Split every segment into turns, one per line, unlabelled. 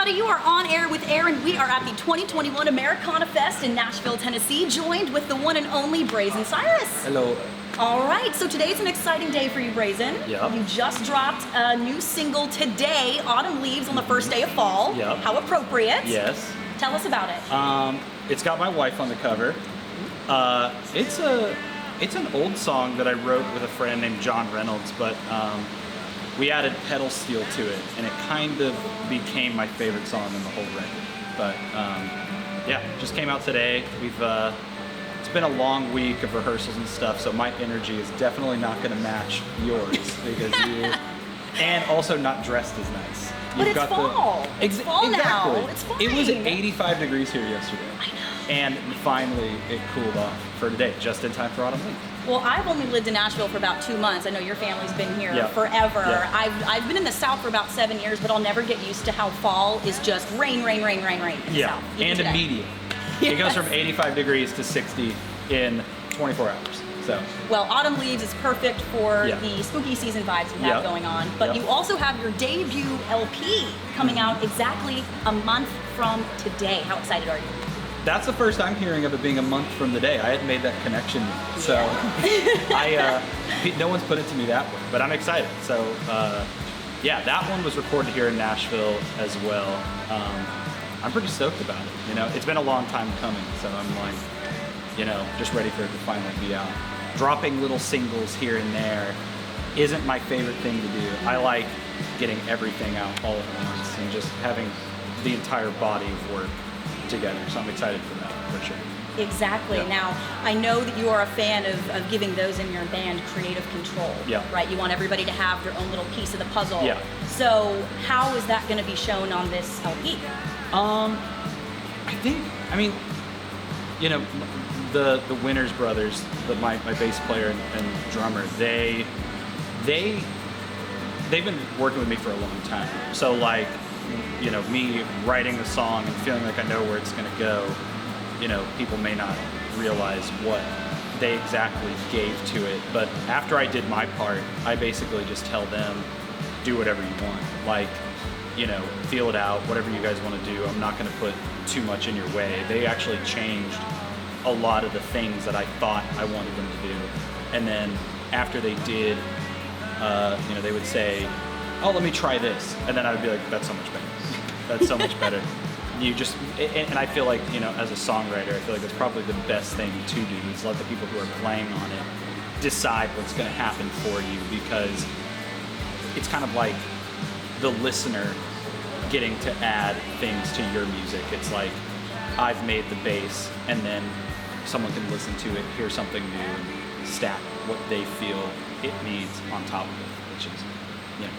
everybody. You are on air with Eryn. We are at the 2021 AmericanaFest in Nashville, Tennessee, joined with the one and only Braison Cyrus.
Hello.
All right, so today's an exciting day for you, Braison.
Yep.
You just dropped a new single today, Autumn Leaves, on the first day of fall.
Yep.
How appropriate.
Yes.
Tell us about it.
It's got my wife on the cover. It's an old song that I wrote with a friend named John Reynolds, but we added pedal steel to it, and it kind of became my favorite song in the whole record. But yeah, just came out today. It's been a long week of rehearsals and stuff, so my energy is definitely not going to match yours because and also not dressed as nice.
But it's fall. It's fall now. It's fine.
It was 85 degrees here yesterday.
I know.
And finally, it cooled off for today, just in time for autumn leaves.
Well, I've only lived in Nashville for about 2 months. I know your family's been here forever.
Yeah.
I've been in the South for about 7 years, but I'll never get used to how fall is just rain, rain, rain, rain, rain in the South.
And
today.
immediate.
Yes.
It goes from 85 degrees to 60 in 24 hours. So.
Well, Autumn Leaves is perfect for the spooky season vibes you have going on, but you also have your debut LP coming out exactly a month from today. How excited are you?
That's the first I'm hearing of it being a month from the day. I hadn't made that connection, so no one's put it to me that way, but I'm excited. So yeah, that one was recorded here in Nashville as well. I'm pretty stoked about it. You know, it's been a long time coming, so I'm like, you know, just ready for it to finally be out. Dropping little singles here and there isn't my favorite thing to do. I like getting everything out all at once and just having the entire body of work together. So I'm excited for that, for sure.
Exactly.
Yeah.
Now, I know that you are a fan of giving those in your band creative control, right? You want everybody to have their own little piece of the puzzle.
Yeah.
So how is that going to be shown on this LP?
I mean, you know, the Winters brothers, my bass player and drummer, they've been working with me for a long time. So like, you know, me writing the song and feeling like I know where it's gonna go, you know, people may not realize what they exactly gave to it. But after I did my part, I basically just tell them, do whatever you want. Like, you know, feel it out, whatever you guys want to do. I'm not gonna put too much in your way. They actually changed a lot of the things that I thought I wanted them to do. And then after they did, you know, they would say, oh, let me try this. And then I would be like, that's so much better. That's so much better. You just, and I feel like, you know, as a songwriter, I feel like it's probably the best thing to do is let the people who are playing on it decide what's going to happen for you, because it's kind of like the listener getting to add things to your music. It's like, I've made the bass, and then someone can listen to it, hear something new, and stack what they feel it needs on top of it, which is, you know,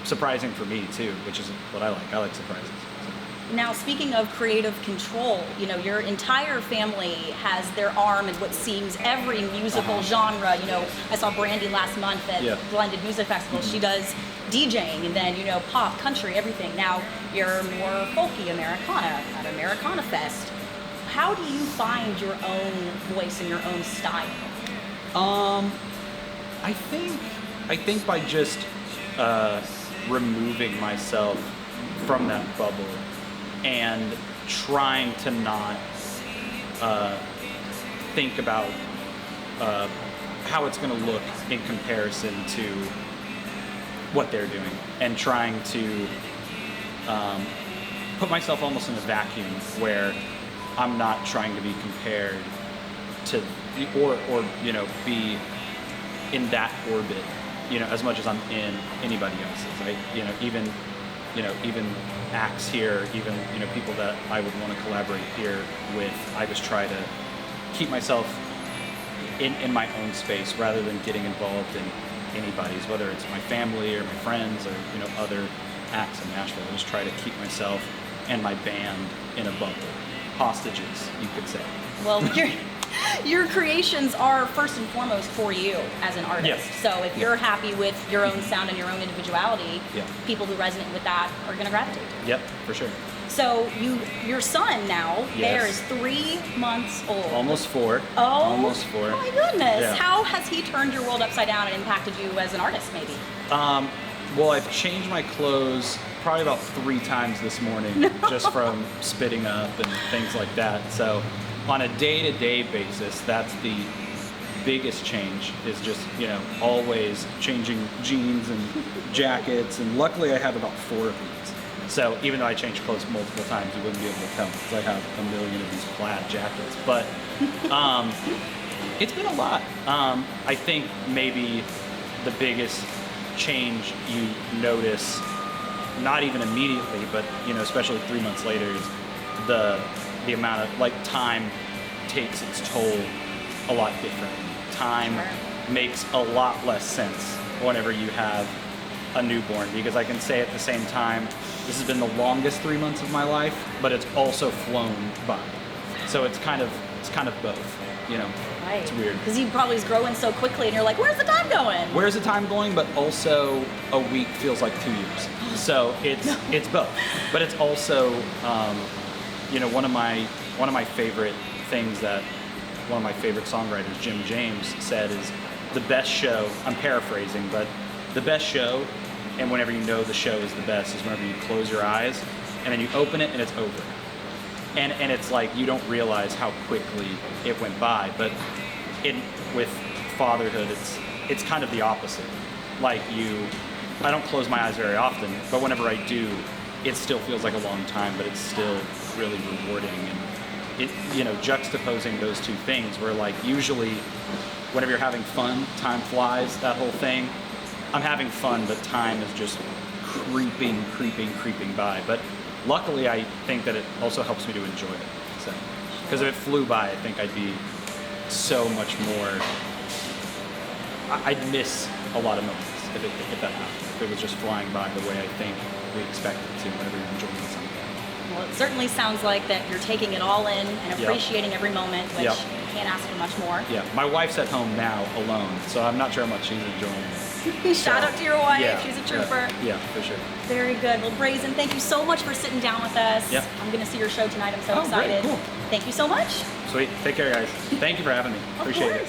surprising for me too, which is what I like. I like surprises. So.
Now, speaking of creative control, you know, your entire family has their arm in what seems every musical genre. You know, I saw Brandy last month at Blended Music Festival. She does DJing, and then, you know, pop, country, everything. Now, you're more folky Americana at AmericanaFest. How do you find your own voice and your own style?
I think by just removing myself from that bubble and trying to not think about how it's going to look in comparison to what they're doing, and trying to put myself almost in a vacuum where I'm not trying to be compared to, or you know, be in that orbit, you know, as much as I'm in anybody else's. Even acts here, even, you know, people that I would want to collaborate here with, I just try to keep myself in my own space rather than getting involved in anybody's, whether it's my family or my friends or, you know, other acts in Nashville. I just try to keep myself and my band in a bubble. Hostages, you could say.
Well, your creations are first and foremost for you as an artist.
Yes.
So if you're happy with your own sound and your own individuality, people who resonate with that are going to gravitate to it.
Yep, for sure.
So your son now, there is 3 months old.
Almost 4.
Oh,
almost 4.
My goodness.
Yeah.
How has he turned your world upside down and impacted you as an artist, maybe?
Well, I've changed my clothes probably about 3 times this morning just from spitting up and things like that. So on a day-to-day basis, that's the biggest change, is just, you know, always changing jeans and jackets, and luckily I have about 4 of these. So even though I change clothes multiple times, you wouldn't be able to tell because I have a million of these plaid jackets. But it's been a lot. I think maybe the biggest change you notice, not even immediately, but, you know, especially 3 months later, is the amount of, like, time takes its toll a lot different. Time makes a lot less sense whenever you have a newborn, because I can say at the same time, this has been the longest 3 months of my life, but it's also flown by. So it's kind of both, you know.
Right.
It's weird.
Because you probably was growing so quickly, and you're like, where's the time going?
Where's the time going? But also, a week feels like 2 years. So it's both. But it's also, you know, one of my favorite things that one of my favorite songwriters, Jim James, said is the best show. I'm paraphrasing, but the best show, and whenever you know the show is the best, is whenever you close your eyes and then you open it and it's over. And it's like you don't realize how quickly it went by. But with fatherhood, it's kind of the opposite. Like I don't close my eyes very often, but whenever I do, it still feels like a long time, but it's still really rewarding. And it, you know, juxtaposing those two things, where like usually whenever you're having fun, time flies, that whole thing. I'm having fun, but time is just creeping by. But luckily, I think that it also helps me to enjoy it. So, because if it flew by, I think I'd be so much more. I'd miss a lot of moments if that happened. If it was just flying by the way I think we expect it to whenever you're enjoying something.
Well, it certainly sounds like that you're taking it all in and appreciating every moment, which you can't ask for much more. Yeah,
my wife's at home now alone, so I'm not sure how much she's enjoying it.
Shout out to your wife, she's a trooper.
Yeah, for sure.
Very good. Well, Braison, thank you so much for sitting down with us.
Yeah.
I'm going to see your show tonight. I'm so excited.
Great, cool.
Thank you so much.
Sweet. Take care, guys. Thank you for having me. Appreciate it.